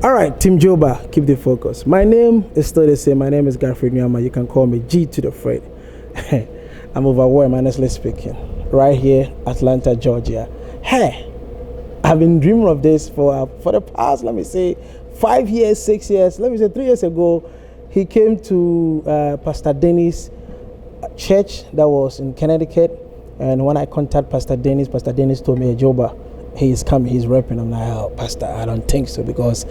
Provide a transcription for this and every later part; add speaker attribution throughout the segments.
Speaker 1: All right, Team Joba, keep the focus. My name is still the same. My name is Godfrey Nyama. You can call me G to the Fred. I'm overwhelmed, honestly speaking. Right here, Atlanta, Georgia. Hey, I've been dreaming of this for the past, let me say, 5 years, 6 years. Let me say 3 years ago, he came to Pastor Dennis' church that was in Connecticut. And when I contacted Pastor Dennis told me, hey, Joba, he's coming, he's rapping. I'm like, oh, Pastor, I don't think so, because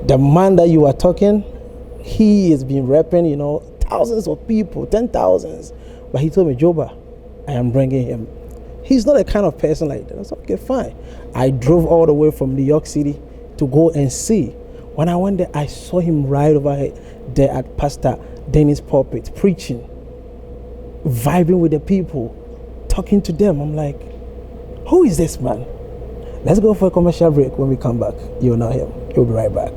Speaker 1: the man that you are talking, he has been rapping, thousands of people, 10,000s. But he told me, Joba, I am bringing him. He's not a kind of person like that. I said, okay, fine. I drove all the way from New York City to go and see. When I went there, I saw him right over there at Pastor Dennis' pulpit, preaching, vibing with the people, talking to them. I'm like, who is this man? Let's go for a commercial break. When we come back, you'll know him. He'll be right back.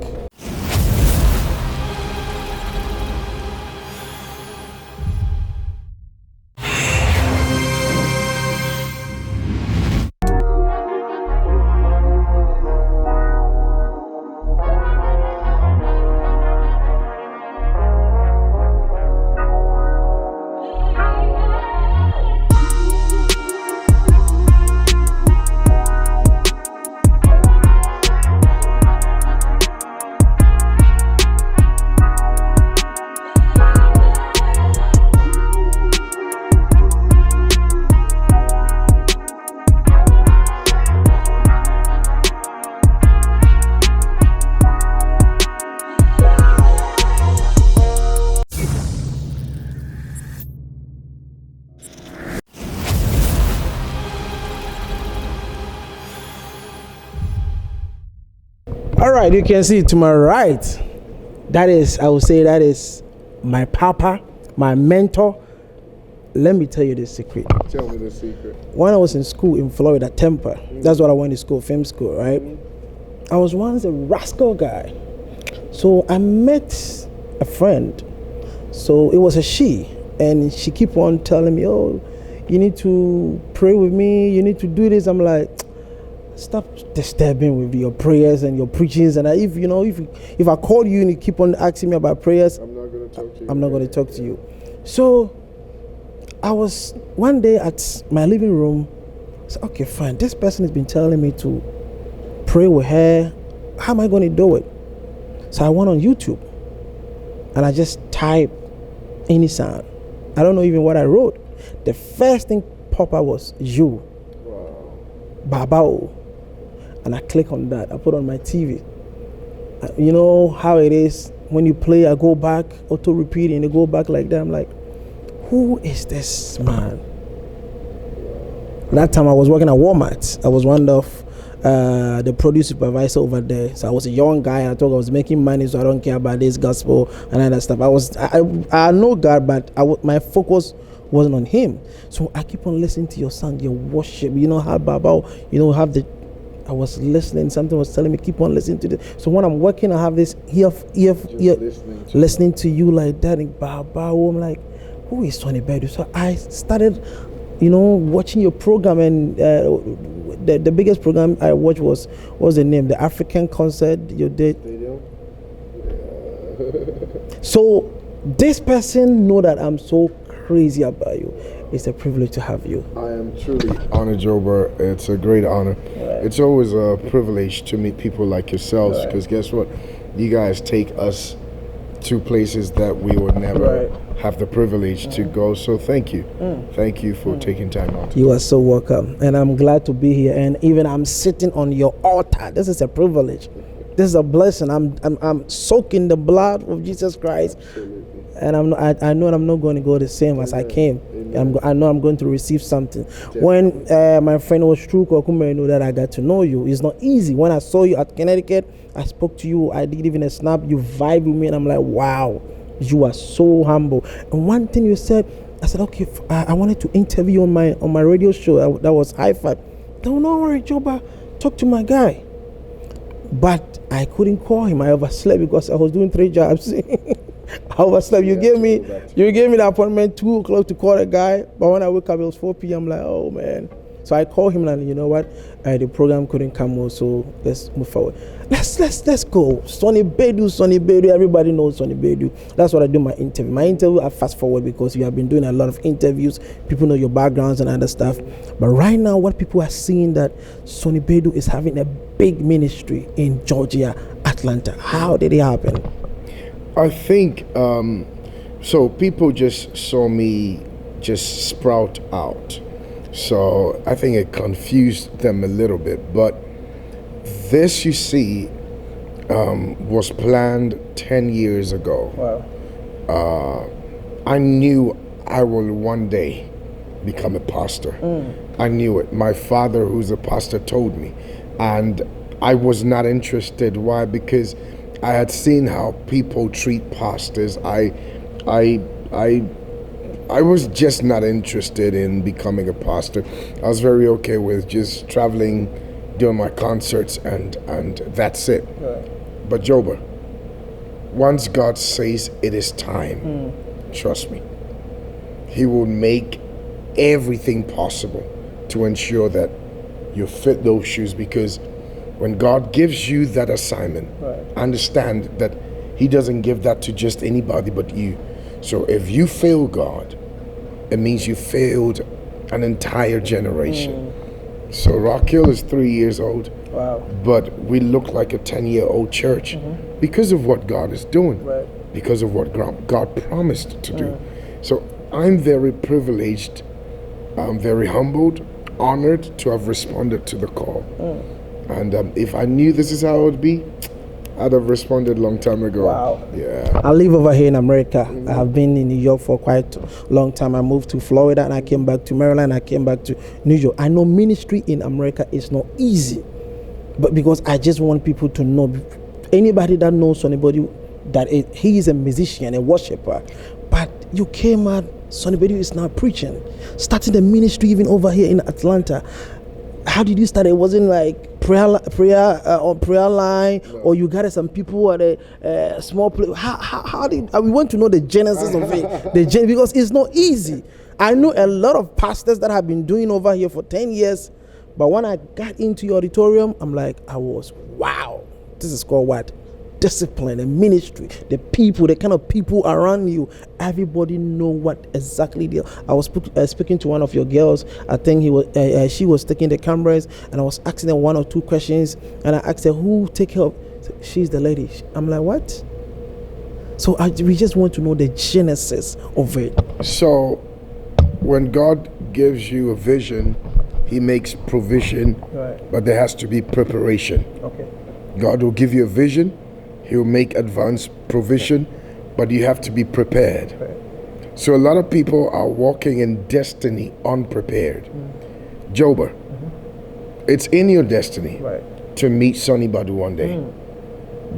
Speaker 1: All right, you can see to my right, I would say that is my papa, my mentor. Let me tell you the secret.
Speaker 2: Tell me the secret.
Speaker 1: When I was in school in Florida, Tampa, that's what I went to school, film school, right? I was once a rascal guy. So I met a friend. So it was a she, and she keep on telling me, oh, you need to pray with me, you need to do this. I'm like, stop disturbing with your prayers and your preachings. And if I call you and you keep on asking me about prayers,
Speaker 2: I'm not going to talk to you.
Speaker 1: I'm not going to talk to you. So I was one day at my living room. I said, okay, fine. This person has been telling me to pray with her. How am I going to do it? So I went on YouTube and I just typed any sound. I don't know even what I wrote. The first thing pop up was you. Wow. Babao. And I click on that. I put on my TV. You know how it is when you play, I go back, auto repeat, and you go back like that. I'm like, who is this man? That time I was working at Walmart. I was one of the produce supervisor over there. So I was a young guy. I thought I was making money, so I don't care about this gospel and all that stuff. I know God, but my focus wasn't on him. So I keep on listening to your song, your worship. You know how Baba, I was listening, something was telling me, keep on listening to this. So when I'm working, I have this ear listening to you like that. And Baba, I'm like, who is Sonnie Badu? So I started, watching your program, and the biggest program I watched was the name? The African concert you did. So this person know that I'm so crazy about you. It's a privilege to have you.
Speaker 2: I am truly honored, Joba. It's a great honor. Right. It's always a privilege to meet people like yourselves, because guess what? You guys take us to places that we would never have the privilege to go. So thank you. Thank you for taking time out.
Speaker 1: You are so welcome. And I'm glad to be here. And even I'm sitting on your altar. This is a privilege. This is a blessing. I'm soaking the blood of Jesus Christ. Absolutely. And I know I'm not going to go the same as I came. I know I'm going to receive something. Definitely. When my friend was true, Kokume, know that I got to know you. It's not easy. When I saw you at Connecticut, I spoke to you. I did even a snap. You vibe with me, and I'm like, wow, you are so humble. And one thing you said, I said, okay, I wanted to interview you on my radio show. That was High Five. Don't worry, Joba, talk to my guy. But I couldn't call him. I overslept because I was doing 3 jobs. I overslept. You gave me the appointment 2 o'clock to call a guy, but when I woke up it was 4 p.m. I'm like, oh man. So I called him and, you know what, the program couldn't come out, so let's move forward. Let's go. Sonnie Badu, everybody knows Sonnie Badu. That's what I do my interview. My interview, I fast forward because you have been doing a lot of interviews. People know your backgrounds and other stuff. But right now, what people are seeing that Sonnie Badu is having a big ministry in Georgia, Atlanta. How did it happen?
Speaker 2: I think, so people just saw me just sprout out. So I think it confused them a little bit. But this, you see, was planned 10 years ago.
Speaker 1: Wow.
Speaker 2: I knew I will one day become a pastor. I knew it. My father, who's a pastor, told me. And I was not interested. Why? Because I had seen how people treat pastors. I was just not interested in becoming a pastor. I was very okay with just traveling, doing my concerts, and that's it. Right. But Joba, once God says it is time, trust me, He will make everything possible to ensure that you fit those shoes, because when God gives you that assignment, right, understand that He doesn't give that to just anybody but you. So if you fail God, it means you failed an entire generation. So Rock Hill is 3 years old.
Speaker 1: Wow.
Speaker 2: But we look like a 10-year-old church because of what God is doing, right, because of what God promised to do. So I'm very privileged, I'm very humbled, honored to have responded to the call. And if I knew this is how it would be, I'd have responded a long time ago.
Speaker 1: Wow.
Speaker 2: Yeah.
Speaker 1: I live over here in America. I have been in New York for quite a long time. I moved to Florida and I came back to Maryland. I came back to New York. I know ministry in America is not easy, but because I just want people to know, anybody that knows anybody, that he is a musician, a worshiper, but you came out, Sonnie Badu is now preaching, starting the ministry even over here in Atlanta. How did you start? It wasn't like prayer on prayer line, no, or you got some people at a small place. How did we want to know the genesis of it? Because it's not easy. I know a lot of pastors that have been doing over here for 10 years, but when I got into your auditorium, I'm like, wow, this is called what? Discipline and ministry. The people, the kind of people around you, everybody know what exactly they are. I was speaking to one of your girls. I think she was taking the cameras, and I was asking them 1 or 2 questions, and I asked her, who take her? She's the lady. I'm like, what? So we just want to know the genesis of it. So
Speaker 2: when God gives you a vision, He makes provision, right, but there has to be preparation. Okay. God will give you a vision, He'll make advanced provision, but you have to be prepared. Right. So a lot of people are walking in destiny unprepared. Joba, it's in your destiny, right, to meet Sonnie Badu one day,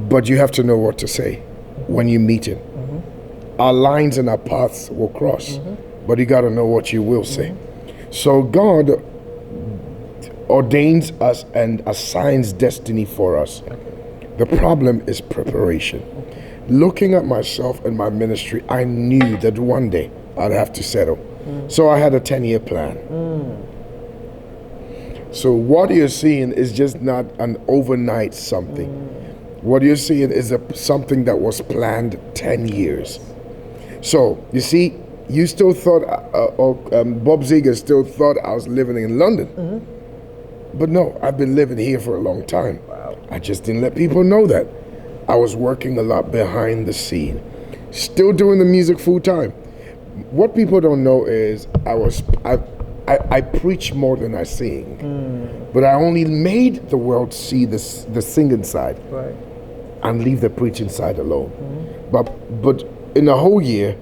Speaker 2: but you have to know what to say when you meet him. Our lines and our paths will cross, but you got to know what you will say. So God ordains us and assigns destiny for us. Okay. The problem is preparation. Looking at myself and my ministry, I knew that one day I'd have to settle. So I had a 10-year plan. So what you're seeing is just not an overnight something. What you're seeing is something that was planned 10 years. So you see, you still thought, Bob Ziegler still thought I was living in London. But no, I've been living here for a long time. Wow. I just didn't let people know that. I was working a lot behind the scene, still doing the music full time. What people don't know is I preach more than I sing, but I only made the world see the singing side, right, and leave the preaching side alone. But in a whole year,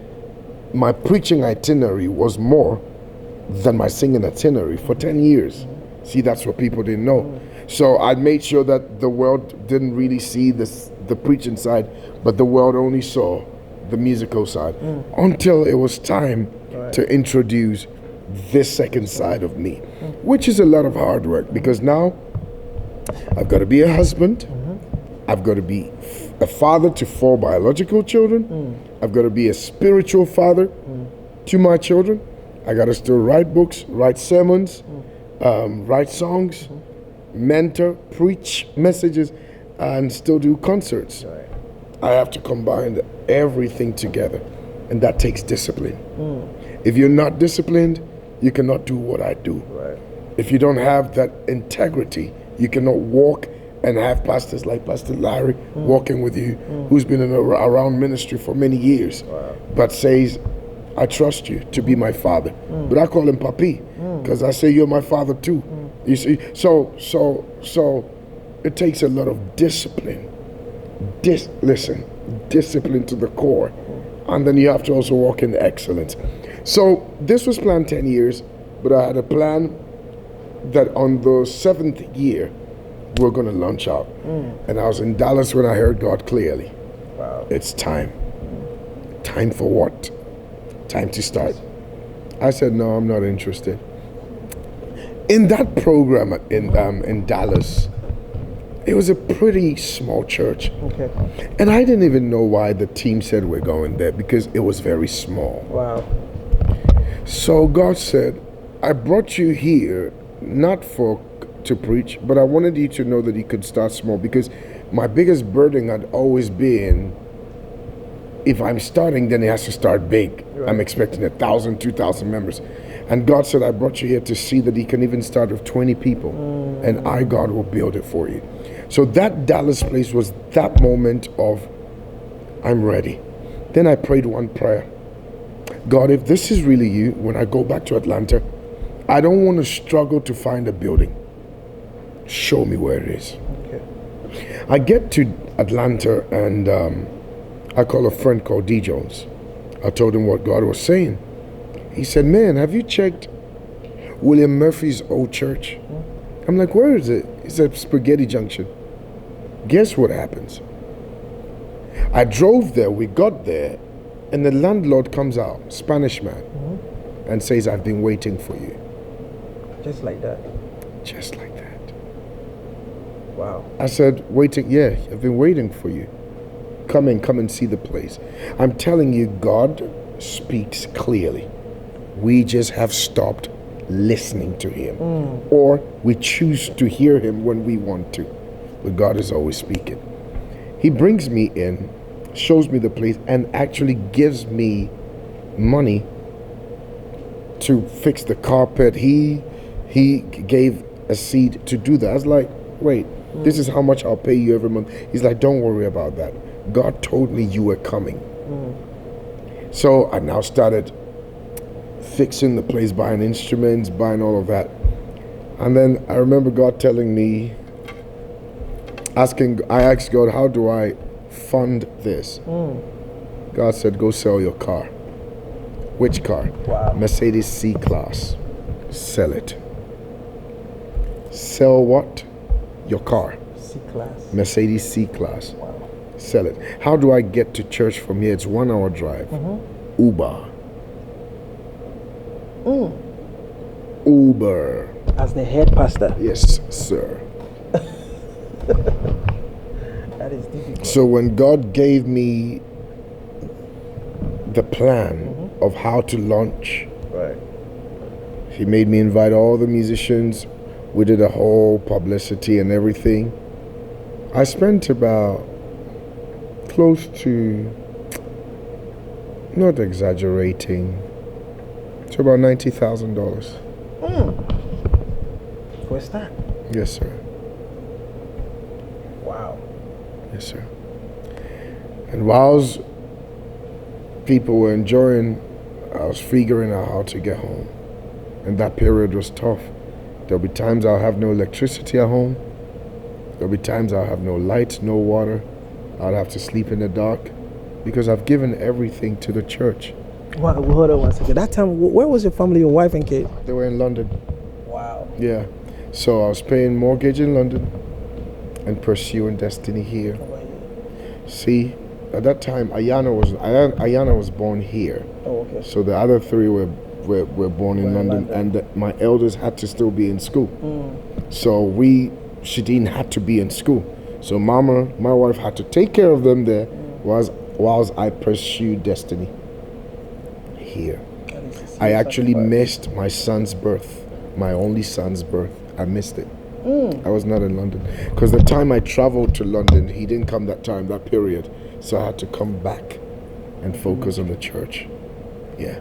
Speaker 2: my preaching itinerary was more than my singing itinerary for 10 years. See, that's what people didn't know. So I made sure that the world didn't really see the preaching side, but the world only saw the musical side until it was time to introduce this second side of me, which is a lot of hard work, because now I've got to be a husband, I've got to be a father to 4 biological children, I've got to be a spiritual father to my children, I got to still write books, write sermons, write songs, mentor, preach messages, and still do concerts.
Speaker 1: Right.
Speaker 2: I have to combine everything together, and that takes discipline. If you're not disciplined, you cannot do what I do.
Speaker 1: Right.
Speaker 2: If you don't have that integrity, you cannot walk and have pastors like Pastor Larry walking with you, who's been around ministry for many years, but says, I trust you to be my father. But I call him Papi, because I say you're my father too. You see, so it takes a lot of discipline. Discipline to the core. And then you have to also walk in excellence. So this was planned 10 years, but I had a plan that on the 7th year, we're going to launch out. And I was in Dallas when I heard God clearly.
Speaker 1: Wow.
Speaker 2: It's time. Time for what? Time to start. I said, no, I'm not interested. In that program in Dallas, it was a pretty small church.
Speaker 1: Okay.
Speaker 2: And I didn't even know why the team said we're going there, because it was very small.
Speaker 1: Wow.
Speaker 2: So God said, I brought you here not to preach, but I wanted you to know that you could start small, because my biggest burden had always been, if I'm starting, then it has to start big. Right. I'm expecting 1,000, 2,000 members. And God said, I brought you here to see that he can even start with 20 people. And God, will build it for you. So that Dallas place was that moment of, I'm ready. Then I prayed one prayer. God, if this is really you, when I go back to Atlanta, I don't want to struggle to find a building. Show me where it is.
Speaker 1: Okay.
Speaker 2: I get to Atlanta and I call a friend called D. Jones. I told him what God was saying. He said, man, have you checked William Murphy's old church? I'm like, where is it? He said, Spaghetti Junction. Guess what happens? I drove there, we got there, and the landlord comes out, Spanish man, and says, I've been waiting for you.
Speaker 1: Just like that.
Speaker 2: Just like that.
Speaker 1: Wow.
Speaker 2: I said, waiting, yeah, I've been waiting for you. Come and see the place. I'm telling you, God speaks clearly. We just have stopped listening to him. Or we choose to hear him when we want to. But God is always speaking. He brings me in, shows me the place, and actually gives me money to fix the carpet. He gave a seed to do that. I was like, wait, this is how much I'll pay you every month. He's like, don't worry about that. God told me you were coming. So I now started fixing the place, buying instruments, buying all of that. And then I remember God telling me, I asked God, how do I fund this? God said, go sell your car. Which car?
Speaker 1: Wow.
Speaker 2: Mercedes C-Class. Sell it. Sell what? Your car.
Speaker 1: C-Class.
Speaker 2: Mercedes C-Class.
Speaker 1: Wow.
Speaker 2: Sell it. How do I get to church from here? It's 1 hour drive. Uber. Uber.
Speaker 1: As the head pastor.
Speaker 2: Yes, sir.
Speaker 1: That is difficult.
Speaker 2: So when God gave me the plan of how to launch,
Speaker 1: Right.
Speaker 2: he made me invite all the musicians. We did a whole publicity and everything. I spent about close to, not exaggerating, to about $90,000.
Speaker 1: For a start.
Speaker 2: Yes, sir.
Speaker 1: Wow.
Speaker 2: Yes, sir. And whilst people were enjoying, I was figuring out how to get home. And that period was tough. There'll be times I'll have no electricity at home. There'll be times I'll have no light, no water. I'll have to sleep in the dark because I've given everything to the church.
Speaker 1: Wow, hold on one second. That time, where was your family, your wife and kid?
Speaker 2: They were in London.
Speaker 1: Wow.
Speaker 2: Yeah. So I was paying mortgage in London and pursuing destiny here. See, at that time, Ayana was born here.
Speaker 1: Oh, okay.
Speaker 2: So the other three were born in London, and my elders had to still be in school. So she didn't have to be in school. So my wife had to take care of them there whilst I pursued destiny here. I actually missed my son's birth. my only son's birth. I missed it. I was not in London. Because the time I traveled to London, he didn't come that period. So I had to come back and focus on the church. Yeah.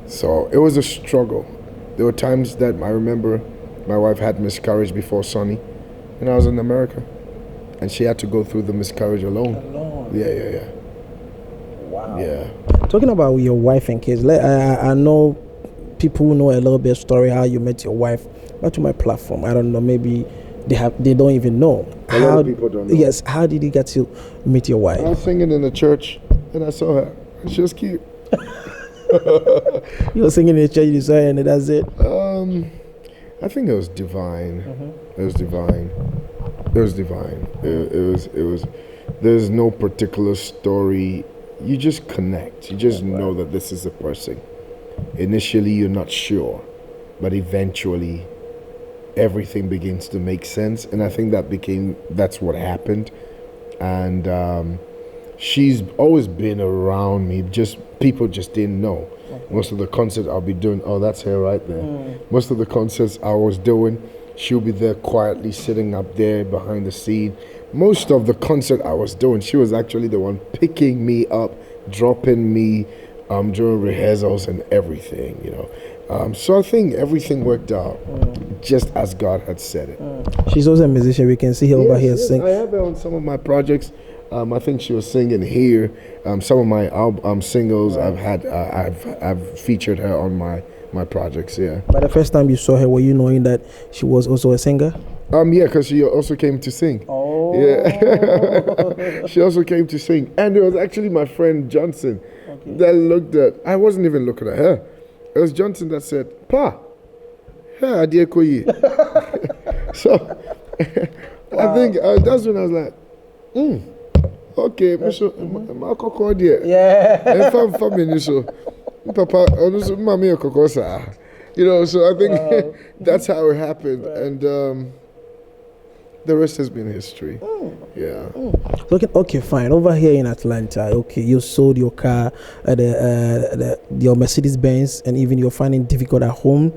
Speaker 2: So it was a struggle. There were times that I remember my wife had miscarriage before Sonnie, and I was in America. And she had to go through the miscarriage alone. Yeah.
Speaker 1: Wow.
Speaker 2: Yeah.
Speaker 1: Talking about your wife and kids, I know people who know a little bit of story how you met your wife. Back to my platform, I don't know, maybe they don't even know.
Speaker 2: A lot of people don't know.
Speaker 1: Yes, how did you get to meet your wife?
Speaker 2: I was singing in the church, and I saw her. She was cute.
Speaker 1: You were singing in the church, you saw her, and that's it?
Speaker 2: I think it was divine. It was divine. It was divine. It was. There's no particular story. You just connect. You just know that this is a person. Initially, you're not sure, but eventually, everything begins to make sense. And I think that's what happened. And she's always been around me. People just didn't know. Most of the concerts I'll be doing, that's her right there. Most of the concerts I was doing, she'll be there quietly sitting up there behind the scene. Most of the concert I was doing, she was actually the one picking me up, dropping me during rehearsals and everything, So I think everything worked out just as God had said it.
Speaker 1: She's also a musician. We can see her over here sing.
Speaker 2: I have her on some of my projects. I think she was singing here. Some of my singles I've featured her on my projects. Yeah.
Speaker 1: But the first time you saw her, were you knowing that she was also a singer?
Speaker 2: Yeah, because she also came to sing.
Speaker 1: Oh.
Speaker 2: Yeah. She also came to sing, and it was actually my friend Johnson that looked at. I wasn't even looking at her. It was Johnson that said, "Pa, yeah, dear Koyi." So I think that's when I was like, okay,
Speaker 1: yeah.
Speaker 2: Papa, so I think that's how it happened, and the rest has been history. Yeah.
Speaker 1: Okay, fine. Over here in Atlanta, okay, you sold your car, your Mercedes Benz, and even you're finding difficult at home,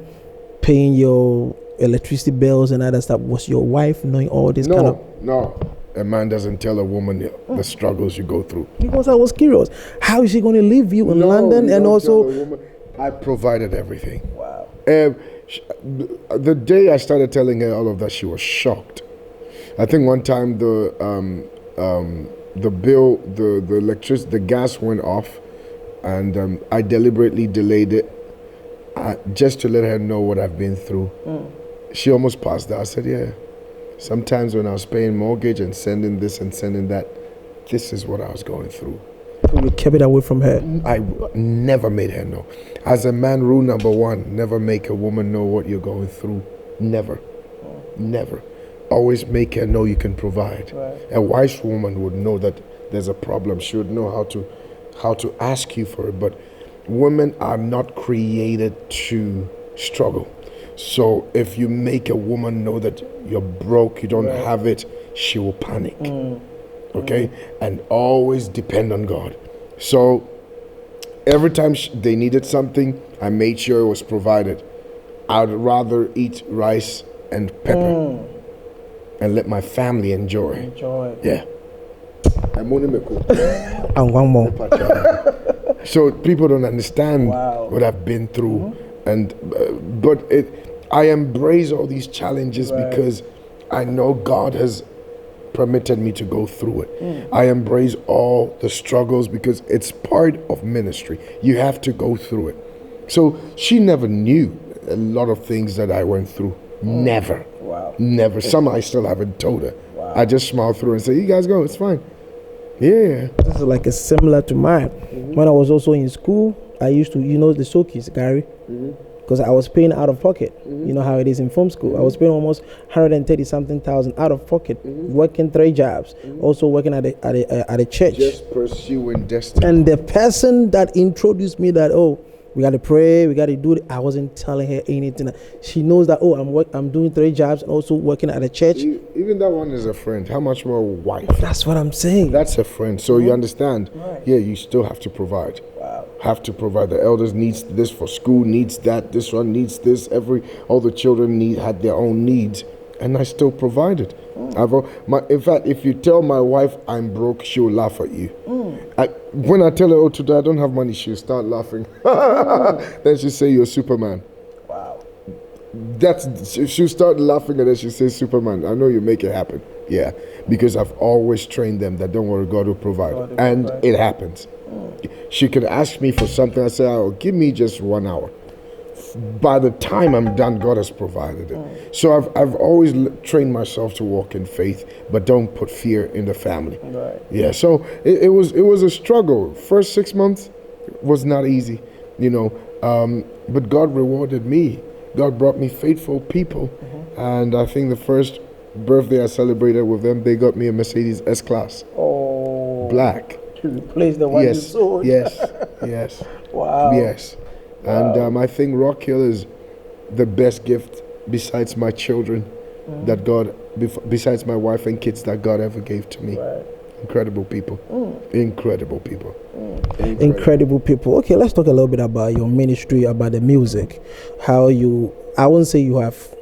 Speaker 1: paying your electricity bills and other stuff. Was your wife knowing all this kind of?
Speaker 2: No. A man doesn't tell a woman the struggles you go through.
Speaker 1: Because I was curious, how is she going to leave you in London? And also,
Speaker 2: I provided everything.
Speaker 1: Wow.
Speaker 2: The day I started telling her all of that, she was shocked. I think one time the bill, the electricity, the gas went off, and I deliberately delayed it just to let her know what I've been through. She almost passed out. I said, yeah. Sometimes when I was paying mortgage and sending this and sending that, this is what I was going through.
Speaker 1: You kept it away from her?
Speaker 2: I never made her know. As a man, rule number one, never make a woman know what you're going through. Never. Never. Always make her know you can provide.
Speaker 1: Right.
Speaker 2: A wise woman would know that there's a problem. She would know how to ask you for it. But women are not created to struggle. So if you make a woman know that you're broke, you don't have it, she will panic. Okay? And always depend on God. So every time they needed something, I made sure it was provided. I'd rather eat rice and pepper and let my family enjoy. Yeah. And
Speaker 1: one more.
Speaker 2: So people don't understand what I've been through. And but I embrace all these challenges because I know God has permitted me to go through it. I embrace all the struggles because it's part of ministry. You have to go through it. So she never knew a lot of things that I went through. Never.
Speaker 1: Wow.
Speaker 2: Never. Some I still haven't told her. Wow. I just smile through and say, you guys go, it's fine. Yeah.
Speaker 1: This is like a similar to mine. When I was also in school, I used to, the Sokis, Gary, because I was paying out of pocket. You know how it is in film school. I was paying almost 130-something thousand out of pocket, working 3 jobs, also working at a church.
Speaker 2: Just pursuing destiny.
Speaker 1: And the person that introduced me that, we got to pray, we got to do it, I wasn't telling her anything. She knows that, I'm doing 3 jobs and also working at a church.
Speaker 2: Even that one is a friend. How much more a wife?
Speaker 1: That's what I'm saying.
Speaker 2: That's a friend. So you understand, you still have to provide.
Speaker 1: Wow.
Speaker 2: have to provide. The elders needs this for school, needs that, this one needs this, all the children had their own needs, and I still provided. In fact, if you tell my wife I'm broke, she'll laugh at you. When I tell her, oh, today I don't have money, she'll start laughing. Then she'll say, you're Superman.
Speaker 1: Wow.
Speaker 2: She'll start laughing and then she'll say, Superman, I know you make it happen. Yeah, because I've always trained them that don't worry, God will provide. It happens. She could ask me for something. I say, oh, give me just 1 hour. By the time I'm done, God has provided it. So I've always trained myself to walk in faith, but don't put fear in the family.
Speaker 1: Right.
Speaker 2: Yeah. So it was a struggle. First 6 months was not easy, but God rewarded me. God brought me faithful people, and I think the first birthday I celebrated with them, they got me a Mercedes S-Class.
Speaker 1: Oh.
Speaker 2: Black.
Speaker 1: To replace the one you sold.
Speaker 2: Yes.
Speaker 1: Wow.
Speaker 2: Yes.
Speaker 1: Wow.
Speaker 2: And I think Rock Hill is the best gift besides my children that God, besides my wife and kids, that God ever gave to me.
Speaker 1: Right.
Speaker 2: Incredible people. Incredible people.
Speaker 1: Incredible people. Okay, let's talk a little bit about your ministry, about the music. I wouldn't say you have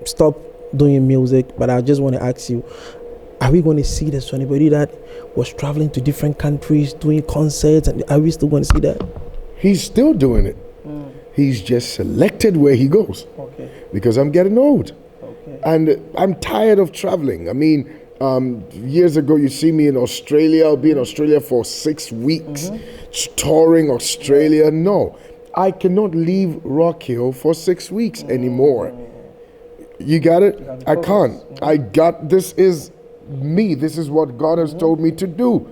Speaker 1: stopped doing music, but I just want to ask you, are we going to see the Sonnie Badu that was traveling to different countries, doing concerts, and are we still going to see that?
Speaker 2: He's still doing it. He's just selected where he goes.
Speaker 1: Okay.
Speaker 2: Because I'm getting old.
Speaker 1: Okay.
Speaker 2: And I'm tired of traveling. I mean, years ago, you see me in Australia. I'll be in Australia for 6 weeks, touring Australia. No, I cannot leave Rock Hill for 6 weeks anymore. You got it? I can't. This is me. This is what God has told me to do.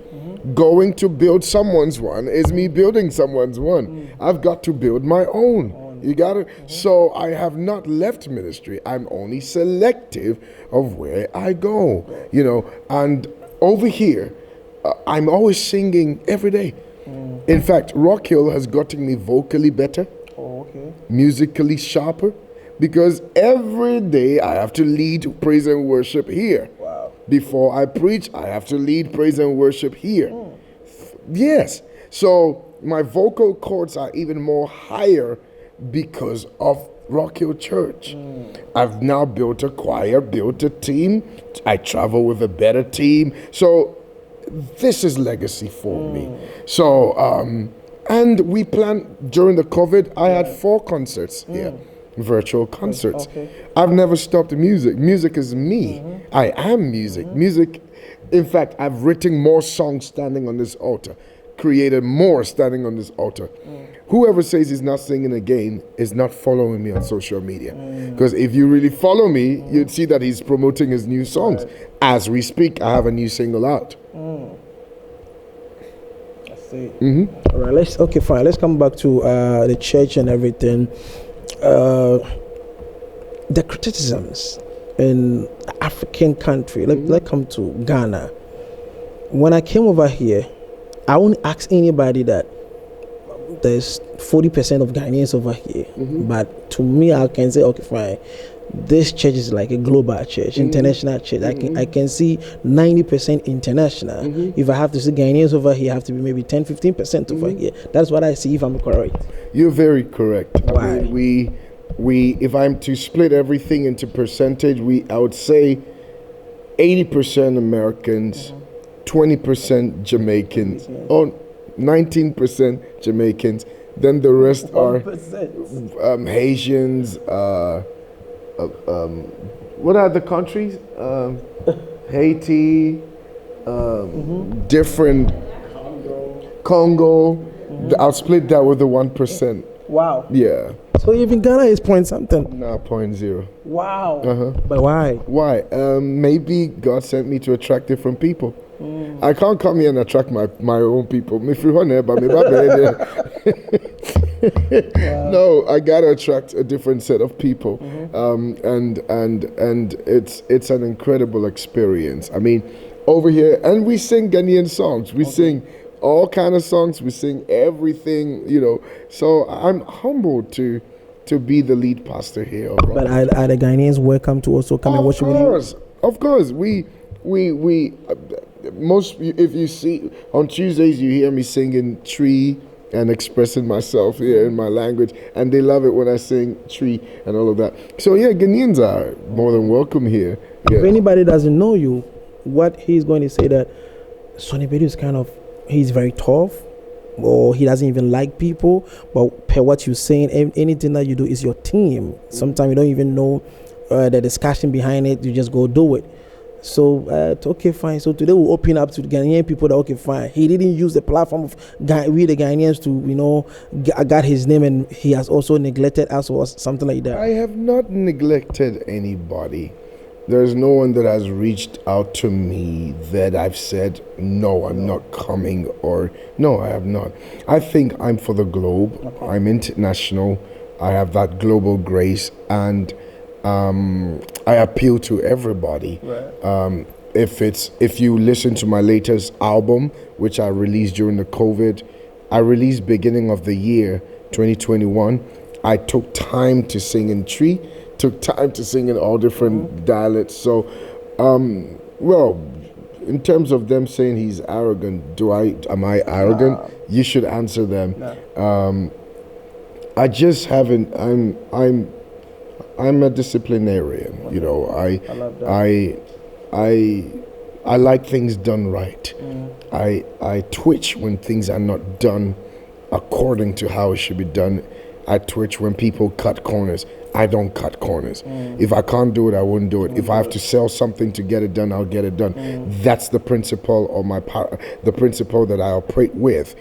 Speaker 2: Going to build someone's one is me building someone's one. I've got to build my own. You got it? So I have not left ministry. I'm only selective of where I go. And over here, I'm always singing every day. In fact, Rock Hill has gotten me vocally better, musically sharper, because every day I have to lead praise and worship here.
Speaker 1: Wow.
Speaker 2: Before I preach, I have to lead praise and worship here. Yes. So my vocal cords are even more higher because of Rock Hill Church. I've now built a choir, built a team. I travel with a better team. So this is legacy for me. So, and we planned during the COVID, I had 4 concerts here. Virtual concerts. I've never stopped music. Music is me. I am music. Music, in fact, I've written more songs standing on this altar, created more standing on this altar. Whoever says he's not singing again is not following me on social media. Because if you really follow me, you'd see that he's promoting his new songs. As we speak, I have a new single out.
Speaker 1: I see. All right, let's come back to the church and everything. The criticisms in African country. Let's come to Ghana. When I came over here, I won't ask anybody that there's 40% of Ghanaians over here. But to me, I can say, okay, fine. This church is like a global church, international church. I can see 90% international. If I have to see Ghanaians over here, I have to be maybe 10-15% over here. That's what I see, if I'm correct.
Speaker 2: You're very correct.
Speaker 1: Why?
Speaker 2: I mean, we if I'm to split everything into percentage, I would say 80% Americans, 20% Jamaicans, or 19% Jamaicans. Then the rest are Haitians. What are the countries? Haiti, different Congo. I'll split that with the 1%.
Speaker 1: Wow.
Speaker 2: Yeah.
Speaker 1: So even Ghana is point something.
Speaker 2: No, 0.0.
Speaker 1: Wow. But why?
Speaker 2: Why? Maybe God sent me to attract different people. I can't come here and attract my own people. No, I gotta attract a different set of people, and it's an incredible experience. I mean, over here, and we sing Ghanaian songs. We sing all kind of songs. We sing everything, So I'm humbled to be the lead pastor here.
Speaker 1: But are the Ghanaians welcome to also come and worship with you?
Speaker 2: Of course, we most, if you see on Tuesdays, you hear me singing Tree and expressing myself here in my language, and they love it when I sing tree and all of that. So yeah, Ghanaians are more than welcome here. Yeah.
Speaker 1: If anybody doesn't know you, what he's going to say that Sonnie Badu is he's very tough, or he doesn't even like people, but per what you're saying, anything that you do is your team. Sometimes you don't even know the discussion behind it, you just go do it. So okay, fine. So today we'll open up to the Ghanaian people that okay, fine. He didn't use the platform of we the Ghanaians to got his name, and he has also neglected us or something like that.
Speaker 2: I have not neglected anybody. There's no one that has reached out to me that I've said no, I'm not coming, or no, I have not. I think I'm for the globe. Okay. I'm international. I have that global grace, and I appeal to everybody. Right. If you listen to my latest album, which I released during the COVID, I released beginning of the year 2021. I took time to sing in Tree, took time to sing in all different dialects. So, well, in terms of them saying he's arrogant, am I arrogant? Nah. You should answer them. Nah. I just haven't. I'm a disciplinarian, you know. I like things done right. I twitch when things are not done according to how it should be done. I twitch when people cut corners. I don't cut corners. If I can't do it, I wouldn't do it. If I have to sell something to get it done, I'll get it done. That's the principle of the principle that I operate with.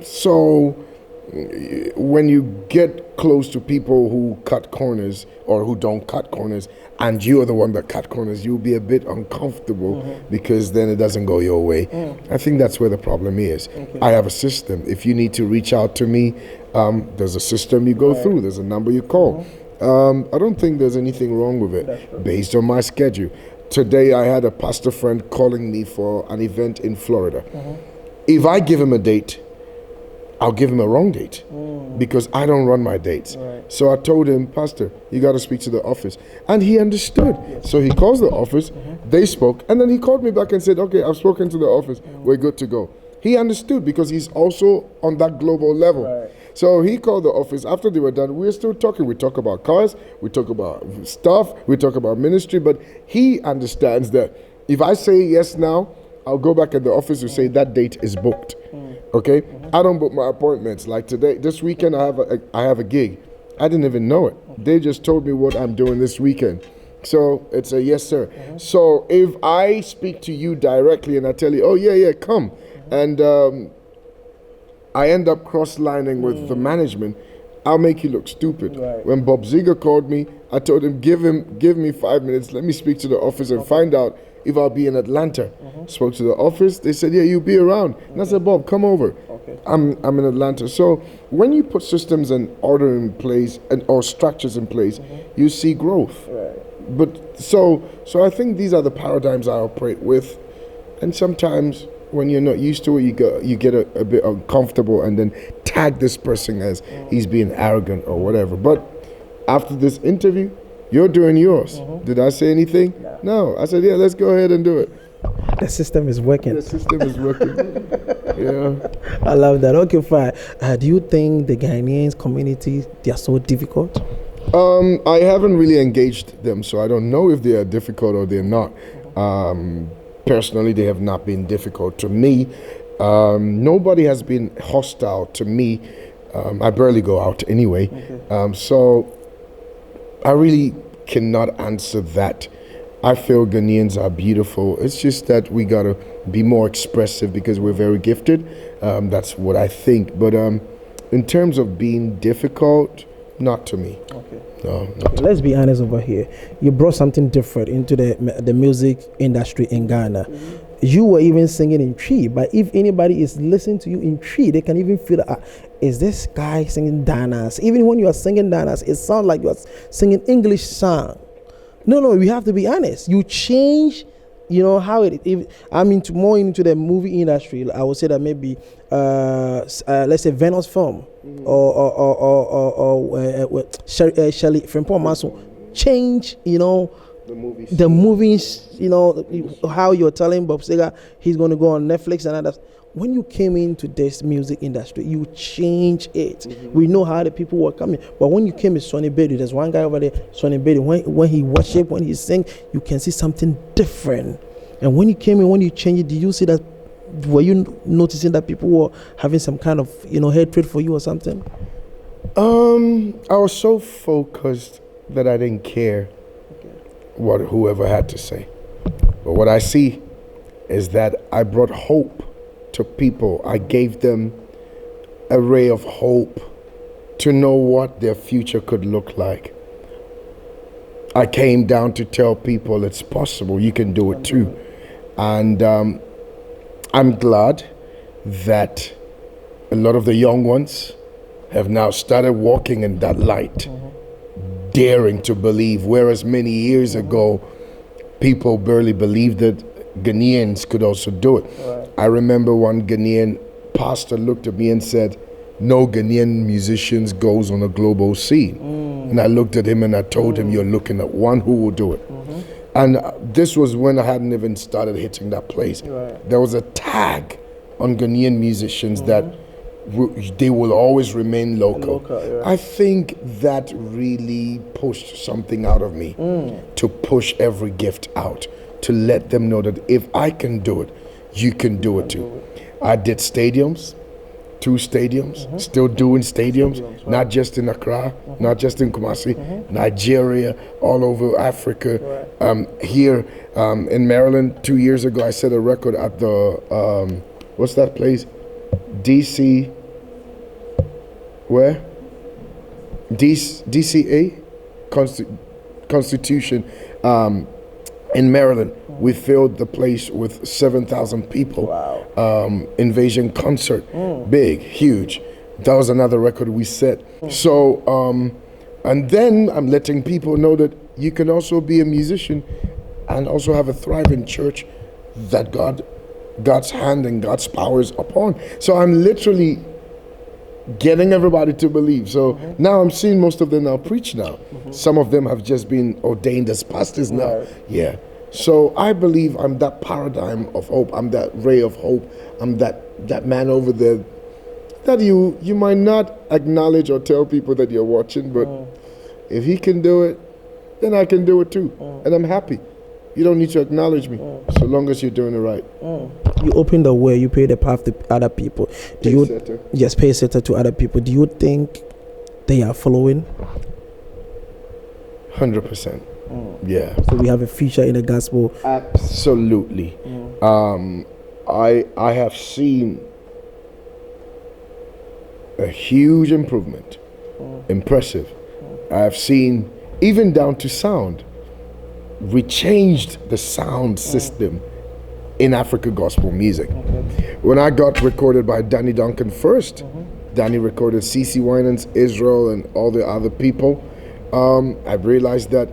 Speaker 2: So when you get close to people who cut corners or who don't cut corners, and you're the one that cut corners, you'll be a bit uncomfortable because then it doesn't go your way. I think that's where the problem is. Okay. I have a system. If you need to reach out to me, there's a system you go through. There's a number you call. I don't think there's anything wrong with it based on my schedule. Today I had a pastor friend calling me for an event in Florida. If I give him a date, I'll give him a wrong date because I don't run my dates. Right. So I told him, Pastor, you got to speak to the office. And he understood. Yes. So he calls the office, they spoke, and then he called me back and said, okay, I've spoken to the office, we're good to go. He understood because he's also on that global level. Right. So he called the office. After they were done, we were still talking. We talk about cars, we talk about stuff, we talk about ministry, but he understands that if I say yes now, I'll go back at the office and say that date is booked. Okay, I don't book my appointments. Like today, this weekend, I have a gig. I didn't even know it. They just told me what I'm doing this weekend. So it's a yes, sir. So if I speak to you directly and I tell you, oh yeah, come, and I end up cross-lining with the management, I'll make you look stupid. Right. When Bob Ziegler called me, I told him, give me 5 minutes. Let me speak to the office and find out if I'll be in Atlanta. Spoke to the office. They said, yeah, you'll be around. And I said, Bob, come over. I'm in Atlanta. So when you put systems and order in place or structures in place, you see growth. Right. But so I think these are the paradigms I operate with. And sometimes when you're not used to it, you get a bit uncomfortable and then tag this person as he's being arrogant or whatever. But after this interview, you're doing yours. Did I say anything? No. I said, yeah, let's go ahead and do it.
Speaker 1: The system is working.
Speaker 2: The system is working. Yeah.
Speaker 1: I love that. Okay, fine. Do you think the Ghanaians community, they are so difficult?
Speaker 2: I haven't really engaged them, so I don't know if they are difficult or they're not. Personally, they have not been difficult to me. Nobody has been hostile to me. I barely go out anyway. So I really cannot answer that. I feel Ghanaians are beautiful. It's just that we gotta be more expressive because we're very gifted. That's what I think. But in terms of being difficult, not to me. No.
Speaker 1: Let's be honest over here. You brought something different into the music industry in Ghana. You were even singing in Tree, but if anybody is listening to you in Tree, they can even feel that, is this guy singing Danas? Even when you are singing Danas, it sounds like you are singing English song. No, we have to be honest. You change, how I'm more into the movie industry. I would say that maybe, let's say Venus Film or Shelley Frimpong Mason change, the movies, how you're telling Bob Seger he's going to go on Netflix and others. when you came into this music industry, you changed it. We know how the people were coming, but when you came with Sonnie Badu, there's one guy over there, Sonnie Badu. When he worship, when he sing, you can see something different. And when you came in, when you changed it, did you see that? Were you noticing that people were having some kind of hatred for you or something?
Speaker 2: I was so focused that I didn't care what whoever had to say. But what I see is that I brought hope to people. I gave them a ray of hope to know what their future could look like. I came down to tell people it's possible, you can do it too. And I'm glad that a lot of the young ones have now started walking in that light, daring to believe, whereas many years ago, people barely believed that Ghanaians could also do it. Right. I remember one Ghanaian pastor looked at me and said, no Ghanaian musicians goes on a global scene. And I looked at him and I told him, you're looking at one who will do it. And this was when I hadn't even started hitting that place. Right. There was a tag on Ghanaian musicians that they will always remain local. Yeah. I think that really pushed something out of me to push every gift out, to let them know that if I can do it, you can do it too. I did stadiums, 2 stadiums, still doing stadiums, right. Not just in Accra, not just in Kumasi, Nigeria, all over Africa. Right. Here in Maryland, 2 years ago, I set a record at the, what's that place? DC, where? DCA? Constitution. In Maryland, we filled the place with 7,000 people. Wow. Invasion concert, big, huge. That was another record we set. So, and then I'm letting people know that you can also be a musician and also have a thriving church that God's hand and God's power is upon. So I'm literally getting everybody to believe. So now I'm seeing most of them now preach now. Some of them have just been ordained as pastors now. Right. Yeah. So I believe I'm that paradigm of hope. I'm that ray of hope. I'm that man over there that you might not acknowledge or tell people that you're watching, but if he can do it, then I can do it too. And I'm happy. You don't need to acknowledge me so long as you're doing it right.
Speaker 1: You open the way, you pay the path to other people. Yes, pay setter to other people. Do you think they are following?
Speaker 2: 100%. Yeah.
Speaker 1: So we have a feature in the gospel.
Speaker 2: Absolutely. I have seen a huge improvement. Impressive. I have seen even down to sound. We changed the sound system in Africa gospel music. When I got recorded by Danny Duncan first, Danny recorded CeCe Winans, Israel, and all the other people. I realized that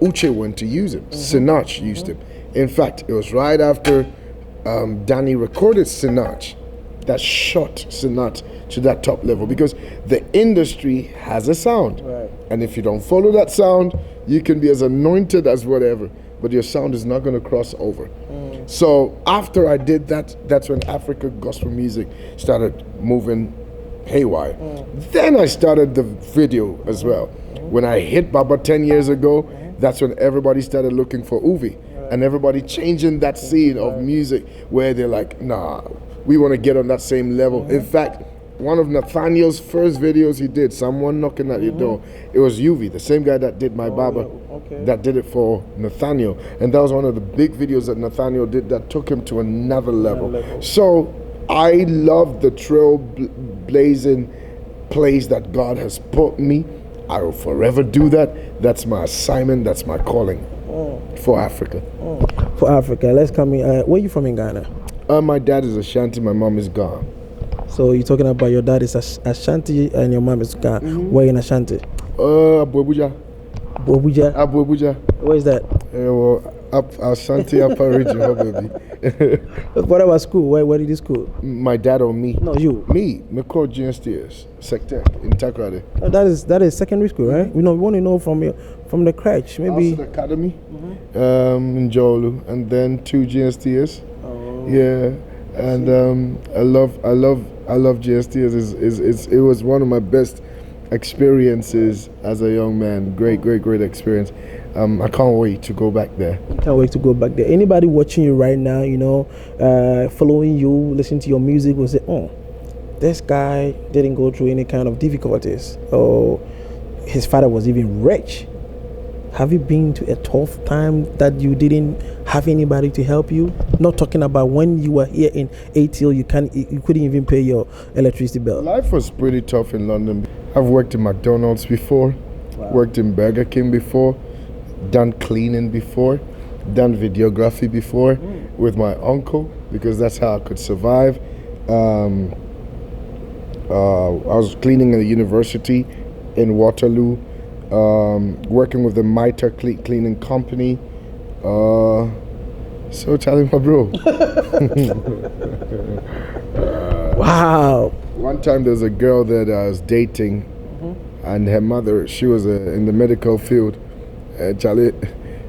Speaker 2: Uche went to use it. Sinach used it. In fact, it was right after Danny recorded Sinach that shot Sinach to that top level, because the industry has a sound. Right. And if you don't follow that sound, you can be as anointed as whatever, but your sound is not going to cross over. So after I did that, that's when Africa gospel music started moving haywire. Then I started the video as well. When I hit Baba 10 years ago, that's when everybody started looking for Uvi, and everybody changing that scene of music where they're like, nah, we want to get on that same level. In fact, one of Nathaniel's first videos he did, Someone Knocking at Your Door, it was Uvi, the same guy that did My Baba, that did it for Nathaniel. And that was one of the big videos that Nathaniel did that took him to another level. So I love the trailblazing place that God has put me. I will forever do that. That's my assignment, that's my calling for Africa.
Speaker 1: For Africa, let's come in. Where are you from in Ghana?
Speaker 2: My dad is Ashanti, my mom is Ghana.
Speaker 1: So you're talking about your dad is Ashanti and your mom is Ghana. Where in Ashanti?
Speaker 2: Abuja.
Speaker 1: Abuja. Where is that?
Speaker 2: Up Ashanti, Upper Region, baby.
Speaker 1: What about school? Where did you school?
Speaker 2: My dad or me?
Speaker 1: No, you.
Speaker 2: Me, McCrow Junior Steers, Sectec in Takrade.
Speaker 1: That is secondary school, right? We want to know from the crèche, maybe.
Speaker 2: Also the academy, in Jolu, and then 2 Junior Steers. Yeah, And I love GST. It was one of my best experiences as a young man. Great experience. I can't wait to go back there.
Speaker 1: Can't wait to go back there. Anybody watching you right now, following you, listening to your music will say, oh, this guy didn't go through any kind of difficulties, or his father was even rich. Have you been to a tough time that you didn't have anybody to help you? Not talking about when you were here in ATL, you couldn't even pay your electricity bill.
Speaker 2: Life was pretty tough in London. I've worked in McDonald's before, worked in Burger King before, done cleaning before, done videography before with my uncle, because that's how I could survive. I was cleaning at the university in Waterloo, working with the Mitre cleaning company. So tell him, my bro.
Speaker 1: Wow.
Speaker 2: One time there was a girl that I was dating, and her mother, she was in the medical field. Charlie,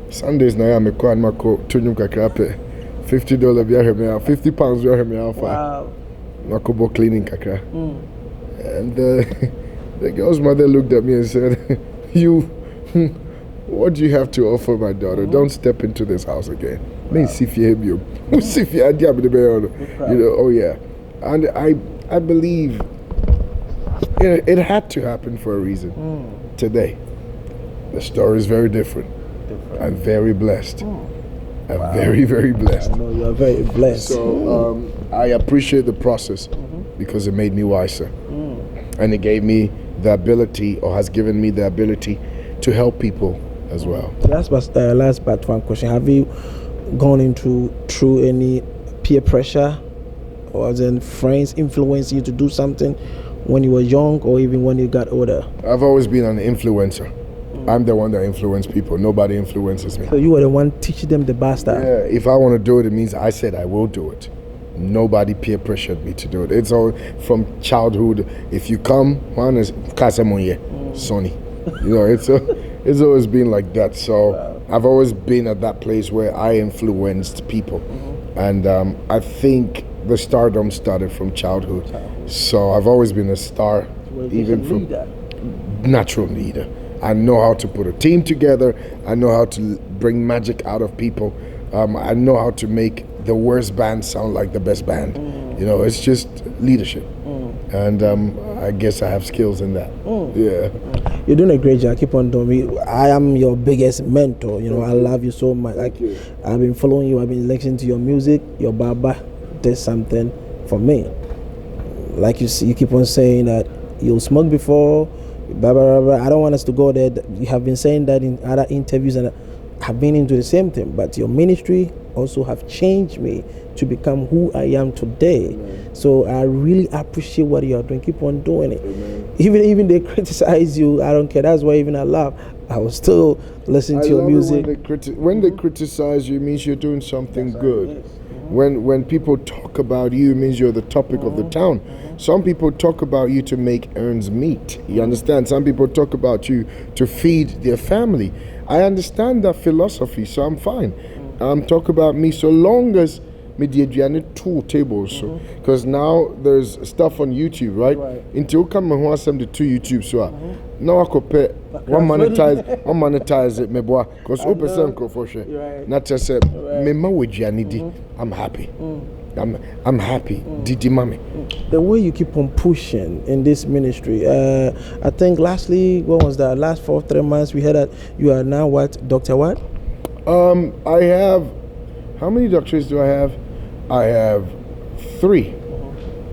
Speaker 2: Sundays now I'm a quad mako tunyum kakrape. $50 biya me out, £50 biya me out.
Speaker 1: Wow.
Speaker 2: Makobo cleaning kakra. And the girl's mother looked at me and said, "You, what do you have to offer my daughter? Don't step into this house again." You know, oh yeah. And I believe it had to happen for a reason. Today, the story is very different. I'm very blessed. I'm very blessed.
Speaker 1: I know you're very blessed.
Speaker 2: So I appreciate the process because it made me wiser. And it gave me the ability, or has given me the ability, to help people as well.
Speaker 1: Last but one question. Have you gone through any peer pressure, or then friends influence you to do something when you were young or even when you got older?
Speaker 2: I've always been an influencer. I'm the one that influences people. Nobody influences me.
Speaker 1: So you were the one teaching them the bastard.
Speaker 2: Yeah, if I want to do it, it means I said I will do it. Nobody peer pressured me to do it. It's all from childhood. If you come, one is Kasamoye, Sonnie. You know, it's always been like that. So I've always been at that place where I influenced people. And I think the stardom started from childhood. So I've always been a star, even from natural leader. I know how to put a team together. I know how to bring magic out of people. I know how to make the worst band sound like the best band. You know, it's just leadership. And I guess I have skills in that. Yeah.
Speaker 1: You're doing a great job. Keep on doing it. I am your biggest mentor. You know, I love you so much. Like, I've been following you. I've been listening to your music. Your Baba did something for me. Like you see, you keep on saying that you smoked before. Blah, blah, blah. I don't want us to go there. You have been saying that in other interviews, and have been into the same thing. But your ministry also have changed me to become who I am today. So I really appreciate what you are doing. Keep on doing it. Even they criticize you, I don't care. That's why even I laugh. I will still listen to your music.
Speaker 2: When they criticize you, it means you're doing something good. When people talk about you, it means you're the topic of the town. Some people talk about you to make ends meet. You understand? Some people talk about you to feed their family. I understand that philosophy, so I'm fine. Talk about me so long as me the 2 tables. Because now there's stuff on YouTube, right? Until come and want some the 2 YouTube, so now I could pay one monetize it, me boy. Because open some for sure. Not just say me ma with I'm happy. I'm happy. Didi mami.
Speaker 1: The way you keep on pushing in this ministry, I think lastly, what was that? Last 3 months, we heard that you are now what? Dr. what?
Speaker 2: I have, how many doctorates do I have? I have 3.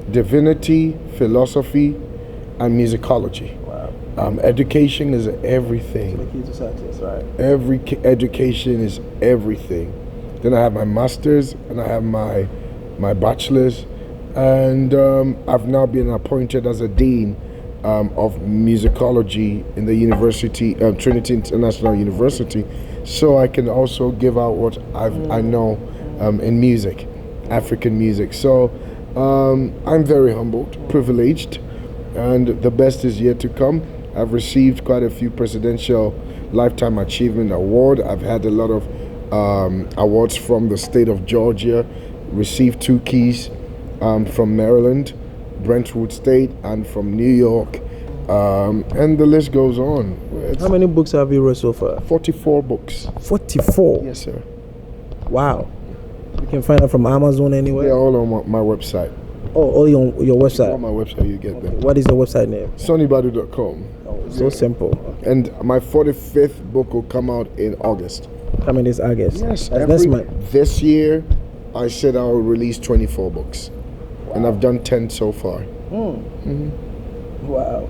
Speaker 2: Divinity, philosophy, and musicology. Education is everything.
Speaker 1: The key to success, right?
Speaker 2: Education is everything. Then I have my master's, and I have my bachelor's, and I've now been appointed as a dean of musicology in the university, Trinity International University, so I can also give out what I know in music, African music. So I'm very humbled, privileged, and the best is yet to come. I've received quite a few Presidential Lifetime Achievement Award. I've had a lot of awards from the state of Georgia, received 2 keys from Maryland, Brentwood State, and from New York, and the list goes on.
Speaker 1: How many books have you read so far?
Speaker 2: 44 books.
Speaker 1: 44?
Speaker 2: Yes, sir.
Speaker 1: Wow. You can find it from Amazon anywhere?
Speaker 2: They're all on my website.
Speaker 1: Oh, all on your website?
Speaker 2: On my website, you get them.
Speaker 1: What is the website name?
Speaker 2: SonnieBadu.com.
Speaker 1: Oh, so simple.
Speaker 2: And my 45th book will come out in August.
Speaker 1: Coming this August?
Speaker 2: Yes.
Speaker 1: That's
Speaker 2: this year, I said I'll release 24 books. Wow. And I've done 10 so far.
Speaker 1: Wow.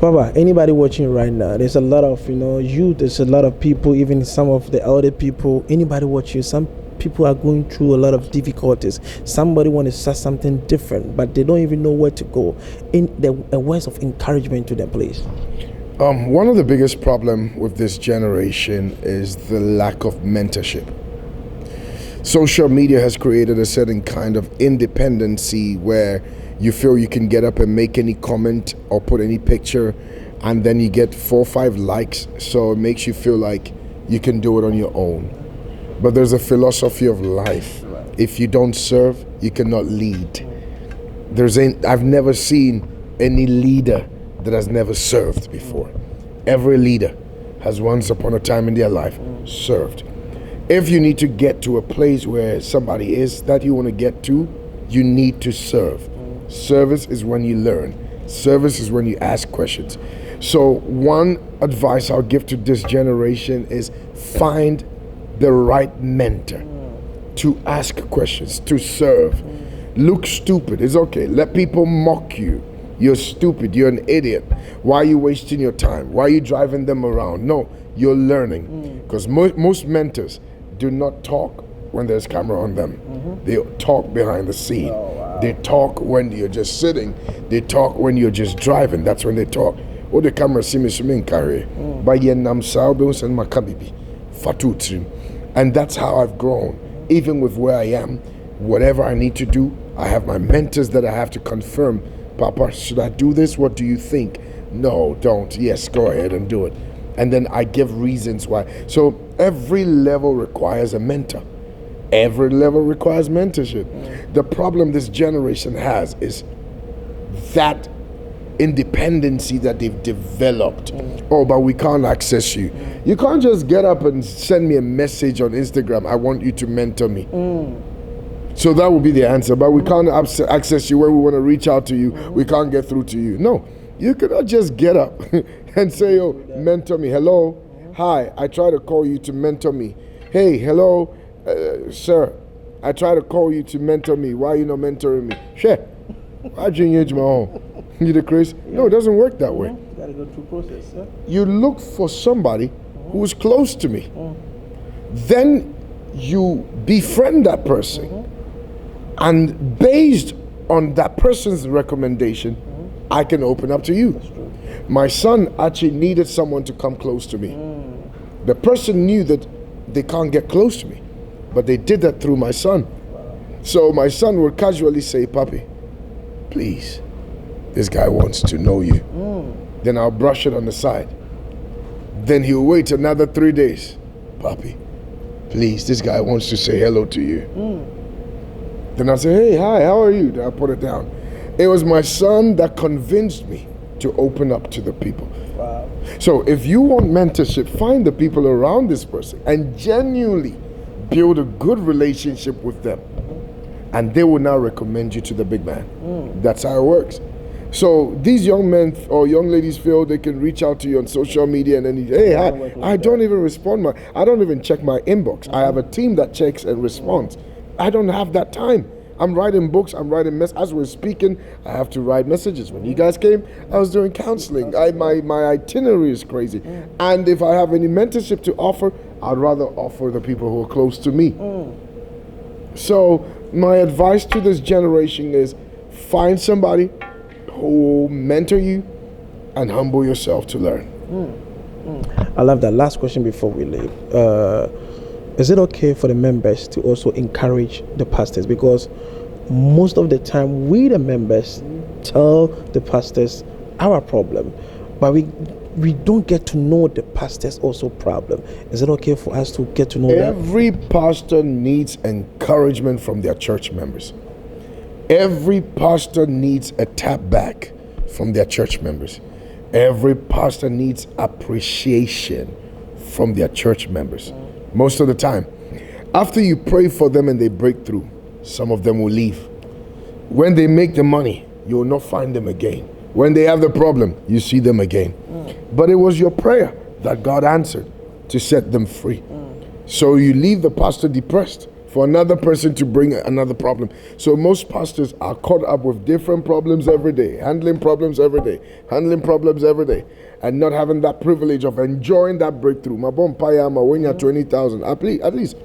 Speaker 1: Baba, anybody watching right now, there's a lot of, youth, there's a lot of people, even some of the elder people, anybody watching, some people are going through a lot of difficulties. Somebody want to start something different, but they don't even know where to go. In the words of encouragement to them, please.
Speaker 2: One of the biggest problem with this generation is the lack of mentorship. Social media has created a certain kind of independency where you feel you can get up and make any comment or put any picture, and then you get 4 or 5 likes, so it makes you feel like you can do it on your own. But there's a philosophy of life. If you don't serve, you cannot lead. I've never seen any leader that has never served before. Every leader has once upon a time in their life served. If you need to get to a place where somebody is that you want to get to, you need to serve. Service is when you learn. Service is when you ask questions. So one advice I'll give to this generation is find the right mentor to ask questions, to serve. Look stupid, it's okay. Let people mock you. You're stupid, you're an idiot. Why are you wasting your time? Why are you driving them around? No, you're learning. Because most mentors do not talk when there's camera on them. They talk behind the scene. Oh, wow. They talk when you're just sitting. They talk when you're just driving. That's when they talk. Oh, the camera see me swimming carry. By yenam saldos and makabibi. Fatutrim. And that's how I've grown. Even with where I am, whatever I need to do, I have my mentors that I have to confirm. Papa, should I do this? What do you think? No, don't. Yes, go ahead and do it. And then I give reasons why. So every level requires a mentor. Every level requires mentorship. The problem this generation has is that independency that they've developed. Oh, but we can't access you. You can't just get up and send me a message on Instagram, I want you to mentor me. So that would be the answer. But we can't access you when we want to reach out to you. We can't get through to you. No, you cannot just get up and say, oh, mentor me. Hello, hi, I try to call you to mentor me. Hey, hello, sir, I try to call you to mentor me. Why are you not mentoring me? Sure. Why do you engage my own? You the crazy? No, it doesn't work that way.
Speaker 1: You gotta go through process, sir.
Speaker 2: You look for somebody who is close to me. Then you befriend that person. And based on that person's recommendation, I can open up to you. My son actually needed someone to come close to me. The person knew that they can't get close to me, but they did that through my son. So my son would casually say, Papi, please, this guy wants to know you. Then I'll brush it on the side. Then he'll wait another 3 days. Papi, please, this guy wants to say hello to you. Then I say, hey, hi, how are you? Then I put it down. It was my son that convinced me to open up to the people.
Speaker 1: Wow.
Speaker 2: So if you want mentorship, find the people around this person and genuinely build a good relationship with them. And they will now recommend you to the big man. That's how it works. So these young men or young ladies feel they can reach out to you on social media and then, hey, hi, I don't even respond. I don't even check my inbox. I have a team that checks and responds. I don't have that time. I'm writing books, I'm writing messages. As we're speaking, I have to write messages. When you guys came, I was doing counseling. My itinerary is crazy. And if I have any mentorship to offer, I'd rather offer the people who are close to me. So my advice to this generation is find somebody who will mentor you and humble yourself to learn.
Speaker 1: I love that. Last question before we leave. Is it okay for the members to also encourage the pastors? Because most of the time we the members tell the pastors our problem, but we don't get to know the pastors also problem. Is it okay for us to get to know them?
Speaker 2: Every pastor needs encouragement from their church members. Every pastor needs a tap back from their church members. Every pastor needs appreciation from their church members. Most of the time, after you pray for them and they break through, some of them will leave. When they make the money, you will not find them again. When they have the problem, you see them again. But it was your prayer that God answered to set them free. So you leave the pastor depressed for another person to bring another problem. So most pastors are caught up with different problems every day, handling problems every day, and not having that privilege of enjoying that breakthrough. My bomb paya ma when you're 20,000. At least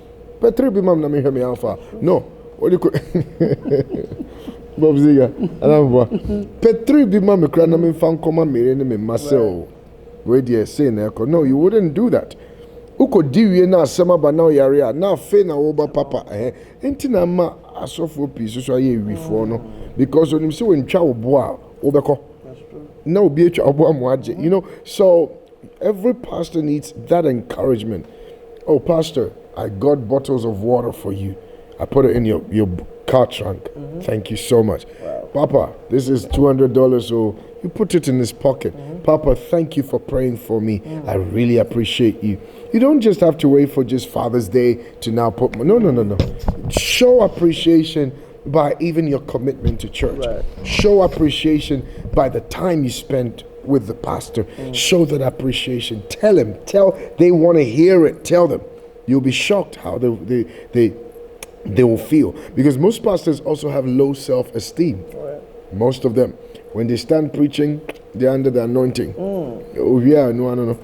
Speaker 2: Petri bimam na me hear me alpha. No. What do you call Bob Ziga? Petri bimam me cry na me fan come me me myself. Where do you say no, you wouldn't do that. Uko diwe na asema ba na yare na fe na wo ba papa enti na ma asofo piece so aye wifo no because onim se wentwa wo bo a wo beko na obi etwa obo amoaje, you know. So every pastor needs that encouragement. Oh pastor, I got bottles of water for you, I put it in your car trunk. Thank you so much. Papa, this is $200, so you put it in his pocket. Papa, thank you for praying for me. I really appreciate you. You don't just have to wait for just Father's Day to now put... No. Show appreciation by even your commitment to church. Show appreciation by the time you spend with the pastor. Show that appreciation. Tell they want to hear it. Tell them. You'll be shocked how they will feel. Because most pastors also have low self-esteem. Most of them. When they stand preaching, they're under the anointing. Oh yeah, no.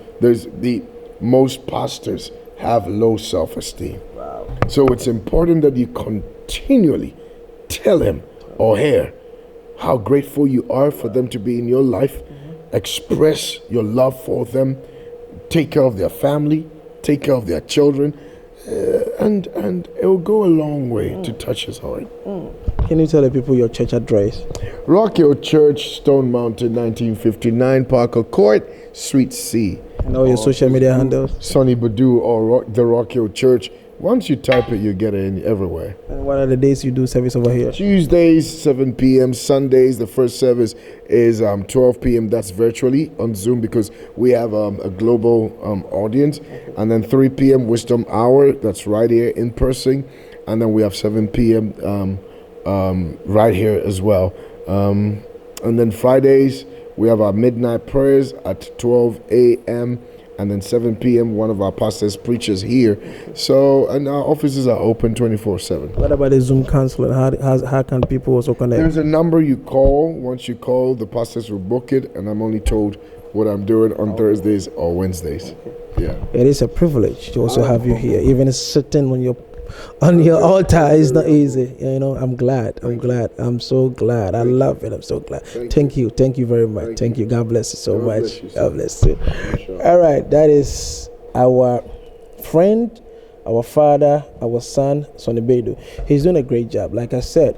Speaker 2: Most pastors have low self-esteem. So it's important that you continually tell him or her how grateful you are for them to be in your life. Express your love for them. Take care of their family. Take care of their children. And it will go a long way to touch his heart.
Speaker 1: Can you tell the people your church address?
Speaker 2: Rock Hill Church, Stone Mountain, 1959, Parker Court, Suite C.
Speaker 1: And all your social media handles?
Speaker 2: Sonnie Badu or the Rock Hill Church. Once you type it, you get it in everywhere.
Speaker 1: And what are the days you do service over here?
Speaker 2: Tuesdays, 7 p.m. Sundays, the first service is 12 p.m. That's virtually on Zoom because we have a global audience. And then 3 p.m. Wisdom Hour, that's right here in person. And then we have 7 p.m. Right here as well. And then Fridays, we have our midnight prayers at 12 a.m. And then 7 p.m. one of our pastors preaches here. So, and our offices are open 24/7.
Speaker 1: What about the Zoom counseling? How can people also connect?
Speaker 2: There's a number you call. Once you call, the pastors will book it, and I'm only told what I'm doing on Thursdays or Wednesdays. Yeah.
Speaker 1: It is a privilege to also have you here. Even sitting on your altar is not easy. You know, I'm glad. I'm so glad. I love it. I'm so glad. Thank you very much. Thank you. God bless you so much. God bless you. All right, that is our friend, our father, our son, Sonnie Badu. He's doing a great job. Like I said,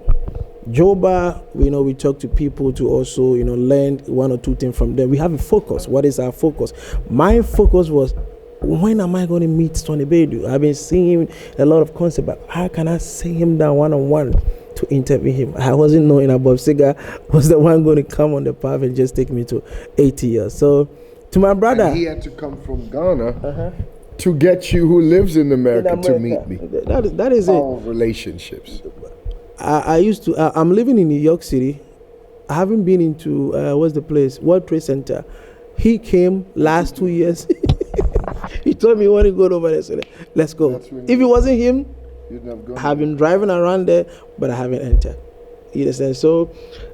Speaker 1: JOBA, we talk to people to also, learn one or two things from them. We have a focus. What is our focus? My focus was, when am I going to meet Sonnie Badu? I've been seeing a lot of concepts, but how can I see him down one-on-one to interview him? I wasn't knowing Bob Siga was the one going to come on the path and just take me to 80 years. So, to my brother.
Speaker 2: And he had to come from Ghana to get you who lives in America to meet me.
Speaker 1: That is
Speaker 2: all it. Relationships.
Speaker 1: I'm living in New York City. I haven't been into, what's the place? World Trade Center. He came last 2 years. He told me he wanted to go over there. So let's go. If it wasn't him, I've been driving around there, but I haven't entered. You understand? So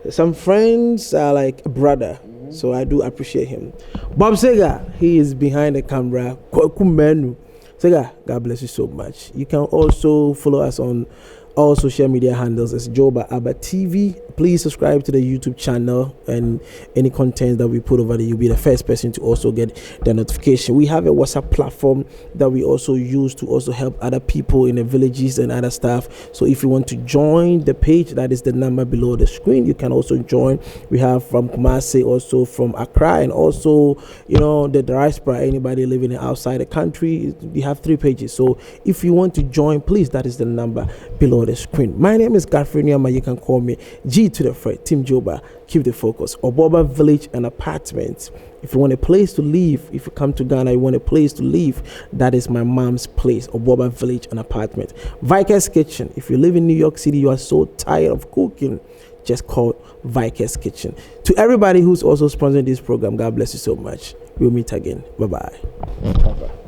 Speaker 1: some friends are like a brother. So I do appreciate him. Bob Sega, he is behind the camera. Sega, God bless you so much. You can also follow us on all social media handles. It's JOBA ABA TV. please subscribe to the YouTube channel, and any content that we put over there, you'll be the first person to also get the notification. We have a WhatsApp platform that we also use to also help other people in the villages and other stuff. So if you want to join the page, that is the number below the screen. You can also join. We have from Kumasi, also from Accra, and also, you know, the diaspora, anybody living outside the country. We have 3 pages. So if you want to join, please, that is the number below the screen. My name is Godfrey Nyama. You can call me G to the Fred. Team Joba, keep the focus. Oboba Village and Apartments. If you want a place to live, if you come to Ghana, you want a place to live, that is my mom's place, Oboba Village and Apartment. Viker's Kitchen. If you live in New York City, you are so tired of cooking, just call Viker's Kitchen. To everybody who's also sponsoring this program, God bless you so much. We'll meet again. Bye-bye.